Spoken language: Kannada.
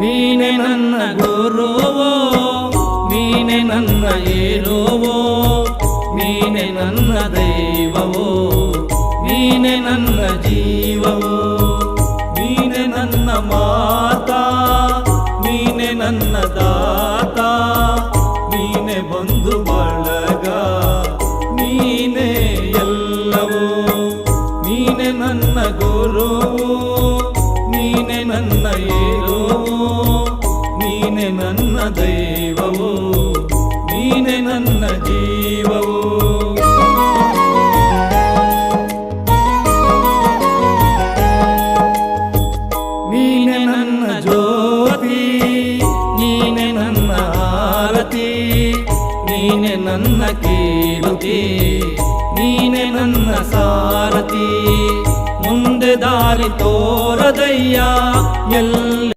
ನೀನೆ ನನ್ನ ಗುರುವೋ, ನೀನೆ ನನ್ನ ಏರುವೋ, ನೀನೆ ನನ್ನ ದೈವವೋ, ನೀನೆ ನನ್ನ ಜೀವವೋ, ನೀನೆ ನನ್ನ ಮಾತಾ, ನೀನೆ ನನ್ನ ದಾತ, ನೀನೆ ಬಂಧು ಬಳಗ, ನೀನೆ ಎಲ್ಲವೋ. ನೀನೆ ನನ್ನ ಗುರುವೋ, ನೀನೆ ನನ್ನ ಏರುವೋ, ನೀನೆ ನನ್ನ ದೈವವೋ, ನೀನೆ ನನ್ನ ಜೀವವೋ. ನೀನೆ ನನ್ನ ಜ್ಯೋತಿ, ನೀನೆ ನನ್ನ ಆರತಿ, ನೀನೆ ನನ್ನ ಕೀರ್ತಿ, ನೀನೆ ನನ್ನ ಸಾರಥಿ. ಮುಂದೆ ದಾರಿ ತೋರದಯ್ಯ ಎಲ್ಲಿ